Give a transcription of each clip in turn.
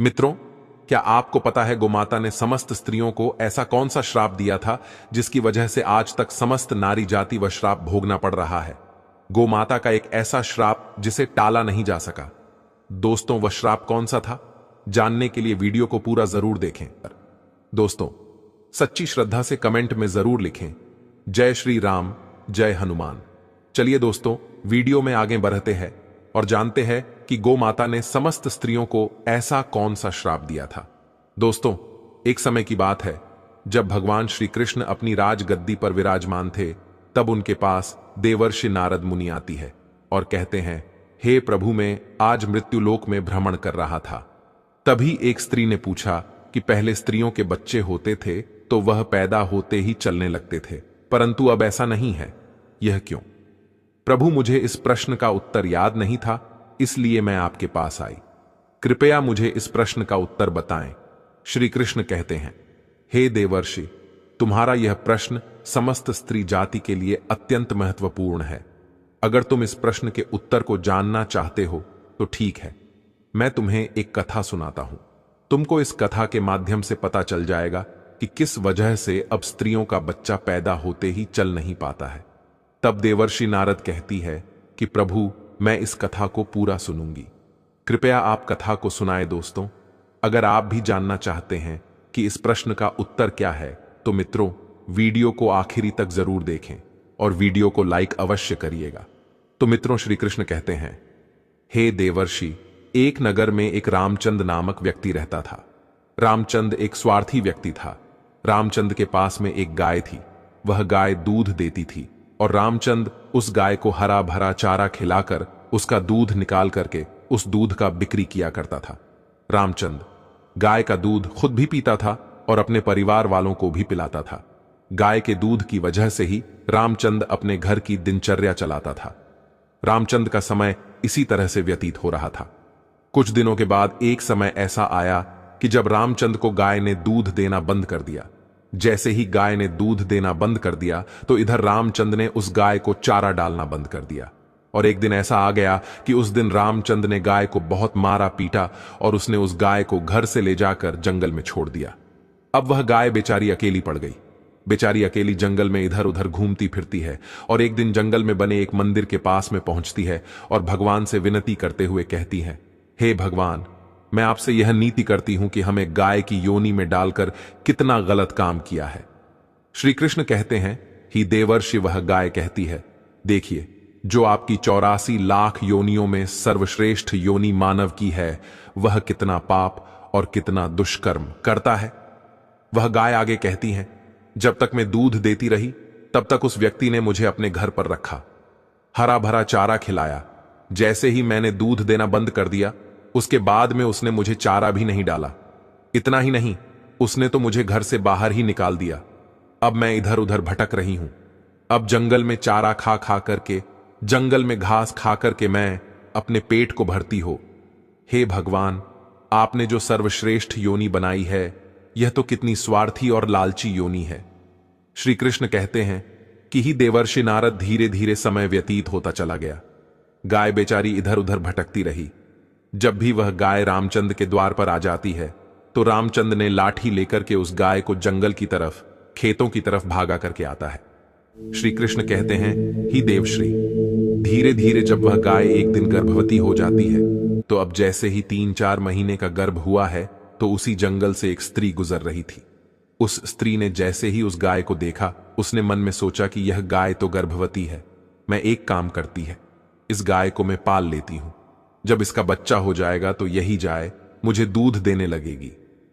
मित्रों, क्या आपको पता है गोमाता ने समस्त स्त्रियों को ऐसा कौन सा श्राप दिया था जिसकी वजह से आज तक समस्त नारी जाति व श्राप भोगना पड़ रहा है? गोमाता का एक ऐसा श्राप जिसे टाला नहीं जा सका। दोस्तों, वह श्राप कौन सा था? जानने के लिए वीडियो को पूरा जरूर देखें। दोस्तों, सच्ची श्रद्धा से कमेंट में जरूर लिखें, जय श्री राम, जय हनुमान। चलिए दोस्तों, वीडियो में आगे बढ़ते हैं और जानते हैं कि गोमाता ने समस्त स्त्रियों को ऐसा कौन सा श्राप दिया था। दोस्तों, एक समय की बात है जब भगवान श्री कृष्ण अपनी राजगद्दी पर विराजमान थे, तब उनके पास देवर्षि नारद मुनि आती है और कहते हैं, हे प्रभु, मैं आज मृत्युलोक में भ्रमण कर रहा था। तभी एक स्त्री ने पूछा कि पहले स्त्रियों के बच्चे होते थे तो वह पैदा होते ही चलने लगते थे, परंतु अब ऐसा नहीं है, यह क्यों? प्रभु, मुझे इस प्रश्न का उत्तर याद नहीं था, इसलिए मैं आपके पास आई। कृपया मुझे इस प्रश्न का उत्तर बताएं। श्री कृष्ण कहते हैं, हे देवर्षि, तुम्हारा यह प्रश्न समस्त स्त्री जाति के लिए अत्यंत महत्वपूर्ण है। अगर तुम इस प्रश्न के उत्तर को जानना चाहते हो तो ठीक है, मैं तुम्हें एक कथा सुनाता हूं। तुमको इस कथा के माध्यम से पता चल जाएगा कि किस वजह से अब स्त्रियों का बच्चा पैदा होते ही चल नहीं पाता है। तब देवर्षि नारद कहती है कि प्रभु, मैं इस कथा को पूरा सुनूंगी, कृपया आप कथा को सुनाएं। दोस्तों, अगर आप भी जानना चाहते हैं कि इस प्रश्न का उत्तर क्या है तो मित्रों, वीडियो को आखिरी तक जरूर देखें और वीडियो को लाइक अवश्य करिएगा। तो मित्रों, श्री कृष्ण कहते हैं, हे देवर्षि, एक नगर में एक रामचंद नामक व्यक्ति रहता था। रामचंद एक स्वार्थी व्यक्ति था। रामचंद के पास में एक गाय थी। वह गाय दूध देती थी और रामचंद उस गाय को हरा भरा चारा खिलाकर उसका दूध निकाल करके उस दूध का बिक्री किया करता था। रामचंद गाय का दूध खुद भी पीता था और अपने परिवार वालों को भी पिलाता था। गाय के दूध की वजह से ही रामचंद अपने घर की दिनचर्या चलाता था। रामचंद का समय इसी तरह से व्यतीत हो रहा था। कुछ दिनों के बाद एक समय ऐसा आया कि जब रामचंद को गाय ने दूध देना बंद कर दिया। जैसे ही गाय ने दूध देना बंद कर दिया तो इधर रामचंद ने उस गाय को चारा डालना बंद कर दिया। और एक दिन ऐसा आ गया कि उस दिन रामचंद ने गाय को बहुत मारा पीटा और उसने उस गाय को घर से ले जाकर जंगल में छोड़ दिया। अब वह गाय बेचारी अकेली पड़ गई। बेचारी अकेली जंगल में इधर उधर घूमती फिरती है और एक दिन जंगल में बने एक मंदिर के पास में पहुंचती है और भगवान से विनती करते हुए कहती है, हे भगवान, मैं आपसे यह नीति करती हूं कि हमें गाय की योनि में डालकर कितना गलत काम किया है। श्री कृष्ण कहते हैं, ही देवर्षि, वह गाय कहती है, देखिए, जो आपकी 84 लाख योनियों में सर्वश्रेष्ठ योनि मानव की है, वह कितना पाप और कितना दुष्कर्म करता है। वह गाय आगे कहती है, जब तक मैं दूध देती रही तब तक उस व्यक्ति ने मुझे अपने घर पर रखा, हरा भरा चारा खिलाया। जैसे ही मैंने दूध देना बंद कर दिया, उसके बाद में उसने मुझे चारा भी नहीं डाला। इतना ही नहीं, उसने तो मुझे घर से बाहर ही निकाल दिया। अब मैं इधर उधर भटक रही हूं। अब जंगल में चारा खा खा करके, जंगल में घास खा करके मैं अपने पेट को भरती हो। हे भगवान, आपने जो सर्वश्रेष्ठ योनि बनाई है, यह तो कितनी स्वार्थी और लालची योनि है। श्री कृष्ण कहते हैं कि ही देवर्षि नारद, धीरे धीरे समय व्यतीत होता चला गया। गाय बेचारी इधर उधर भटकती रही। जब भी वह गाय रामचंद के द्वार पर आ जाती है तो रामचंद ने लाठी लेकर के उस गाय को जंगल की तरफ, खेतों की तरफ भागा करके आता है। श्री कृष्ण कहते हैं, ही देवश्री, धीरे धीरे जब वह गाय एक दिन गर्भवती हो जाती है तो अब जैसे ही 3-4 महीने का गर्भ हुआ है तो उसी जंगल से एक स्त्री गुजर रही थी। उस स्त्री ने जैसे ही उस गाय को देखा, उसने मन में सोचा कि यह गाय तो गर्भवती है, मैं एक काम करती है, इस गाय को मैं पाल लेती हूं। जब इसका बच्चा हो जाएगा तो यही गाय मुझे दूध देने लगेगी,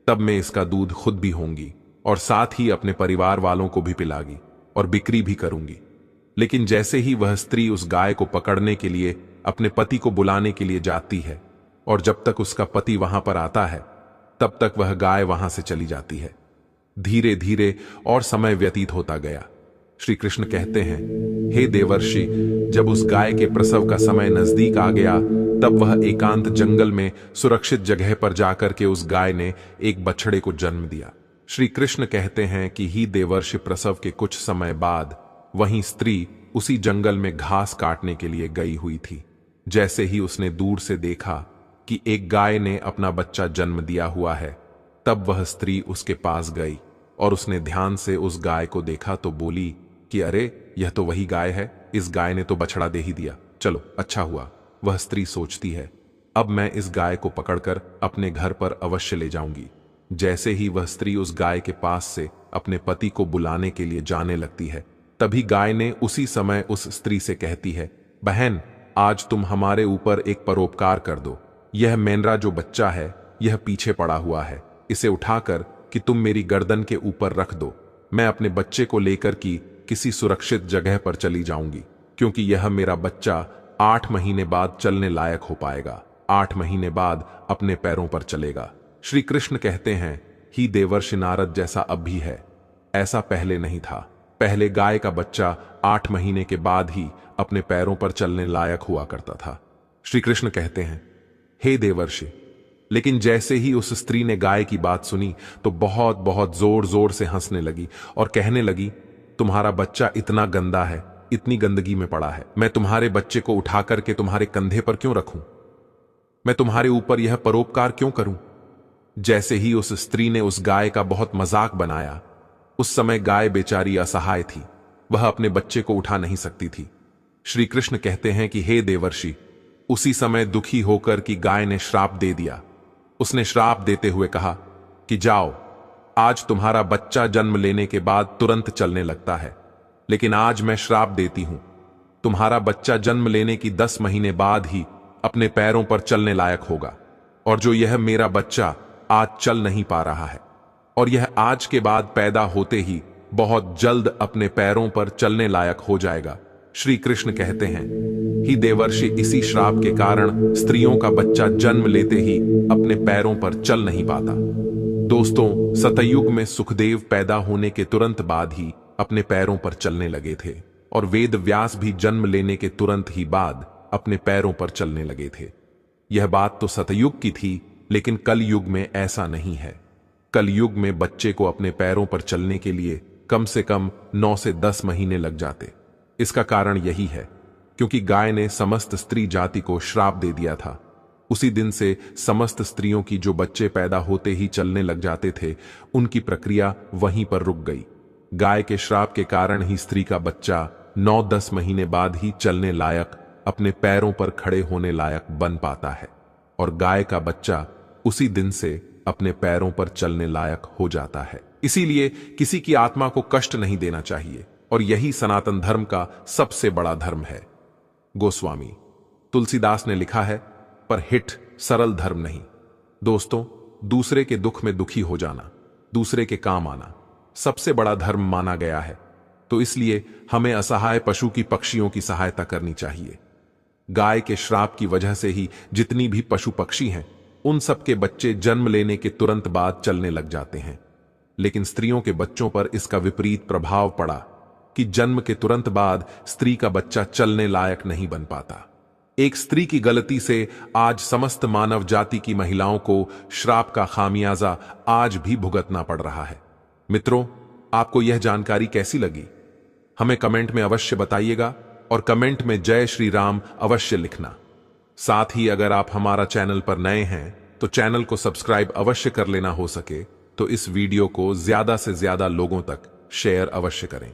तब मैं इसका दूध खुद भी होंगी और साथ ही अपने परिवार वालों को भी पिलागी और बिक्री भी करूंगी। लेकिन जैसे ही वह स्त्री उस गाय को पकड़ने के लिए अपने पति को बुलाने के लिए जाती है और जब तक उसका पति वहां पर आता है तब तक वह गाय वहां से चली जाती है। धीरे धीरे और समय व्यतीत होता गया। श्री कृष्ण कहते हैं, हे देवर्षि, जब उस गाय के प्रसव का समय नजदीक आ गया तब वह एकांत जंगल में सुरक्षित जगह पर जाकर के उस गाय ने एक बछड़े को जन्म दिया। श्री कृष्ण कहते हैं कि ही देवर्षि, प्रसव के कुछ समय बाद वहीं स्त्री उसी जंगल में घास काटने के लिए गई हुई थी। जैसे ही उसने दूर से देखा कि एक गाय ने अपना बच्चा जन्म दिया हुआ है। तब वह स्त्री उसके पास गई और उसने ध्यान से उस गाय को देखा तो बोली कि अरे, यह तो वही गाय है, इस गाय ने तो बछड़ा दे ही दिया। चलो, अच्छा हुआ। वह स्त्री सोचती है, अब मैं इस गाय को पकड़कर अपने घर पर अवश्य ले जाऊंगी। जैसे ही वह स्त्री उस गाय के पास से अपने पति को बुलाने के लिए जाने लगती है, तभी गाय ने उसी समय उस स्त्री से कहती है, बहन, आज तुम हमारे ऊपर एक परोपकार कर दो। यह मेनरा जो बच्चा है, यह पीछे पड़ा हुआ है। इसे उठाकर कि तुम मेरी गर्दन के ऊपर रख दो। मैं अपने बच्चे को लेकर की किसी सुरक्षित जगह पर चली जाऊंगी, क्योंकि यह मेरा बच्चा 8 महीने बाद चलने लायक हो पाएगा। 8 महीने बाद अपने पैरों पर चलेगा। श्री कृष्ण कहते हैं, ही देवर्षि नारद जैसा अब भी है, ऐसा पहले नहीं था। पहले गाय का बच्चा 8 महीने के बाद ही अपने पैरों पर चलने लायक हुआ करता था। श्री कृष्ण कहते हैं, हे देवर्षि, लेकिन जैसे ही उस स्त्री ने गाय की बात सुनी तो बहुत बहुत जोर जोर से हंसने लगी और कहने लगी, तुम्हारा बच्चा इतना गंदा है, इतनी गंदगी में पड़ा है, मैं तुम्हारे बच्चे को उठा करके तुम्हारे कंधे पर क्यों रखूं? मैं तुम्हारे ऊपर यह परोपकार क्यों करूं? जैसे ही उस स्त्री ने उस गाय का बहुत मजाक बनाया, उस समय गाय बेचारी असहाय थी, वह अपने बच्चे को उठा नहीं सकती थी। श्री कृष्ण कहते हैं कि हे देवर्षि, उसी समय दुखी होकर कि गाय ने श्राप दे दिया। उसने श्राप देते हुए कहा कि जाओ, आज तुम्हारा बच्चा जन्म लेने के बाद तुरंत चलने लगता है, लेकिन आज मैं श्राप देती हूं, तुम्हारा बच्चा जन्म लेने की 10 महीने बाद ही अपने पैरों पर चलने लायक होगा। और जो यह मेरा बच्चा आज चल नहीं पा रहा है और यह आज के बाद पैदा होते ही बहुत जल्द अपने पैरों पर चलने लायक हो जाएगा। श्री कृष्ण कहते हैं, ही देवर्षि, इसी श्राप के कारण स्त्रियों का बच्चा जन्म लेते ही अपने पैरों पर चल नहीं पाता। दोस्तों, सतयुग में सुखदेव पैदा होने के तुरंत बाद ही अपने पैरों पर चलने लगे थे और वेद व्यास भी जन्म लेने के तुरंत ही बाद अपने पैरों पर चलने लगे थे। यह बात तो सतयुग की थी, लेकिन कलयुग में ऐसा नहीं है। कलयुग में बच्चे को अपने पैरों पर चलने के लिए कम से कम 9 से 10 महीने लग जाते। इसका कारण यही है क्योंकि गाय ने समस्त स्त्री जाति को श्राप दे दिया था। उसी दिन से समस्त स्त्रियों की जो बच्चे पैदा होते ही चलने लग जाते थे, उनकी प्रक्रिया वहीं पर रुक गई। गाय के श्राप के कारण ही स्त्री का बच्चा 9-10 महीने बाद ही चलने लायक, अपने पैरों पर खड़े होने लायक बन पाता है और गाय का बच्चा उसी दिन से अपने पैरों पर चलने लायक हो जाता है। इसीलिए किसी की आत्मा को कष्ट नहीं देना चाहिए और यही सनातन धर्म का सबसे बड़ा धर्म है। गोस्वामी तुलसीदास ने लिखा है, पर हिट सरल धर्म नहीं। दोस्तों, दूसरे के दुख में दुखी हो जाना, दूसरे के काम आना सबसे बड़ा धर्म माना गया है। तो इसलिए हमें असहाय पशु की पक्षियों की सहायता करनी चाहिए। गाय के श्राप की वजह से ही जितनी भी पशु पक्षी हैं, उन सब के बच्चे जन्म लेने के तुरंत बाद चलने लग जाते हैं। लेकिन स्त्रियों के बच्चों पर इसका विपरीत प्रभाव पड़ा कि जन्म के तुरंत बाद स्त्री का बच्चा चलने लायक नहीं बन पाता। एक स्त्री की गलती से आज समस्त मानव जाति की महिलाओं को श्राप का खामियाजा आज भी भुगतना पड़ रहा है। मित्रों, आपको यह जानकारी कैसी लगी? हमें कमेंट में अवश्य बताइएगा और कमेंट में जय श्री राम अवश्य लिखना। साथ ही अगर आप हमारा चैनल पर नए हैं तो चैनल को सब्सक्राइब अवश्य कर लेना, हो सके तो इस वीडियो को ज्यादा से ज्यादा लोगों तक शेयर अवश्य करें।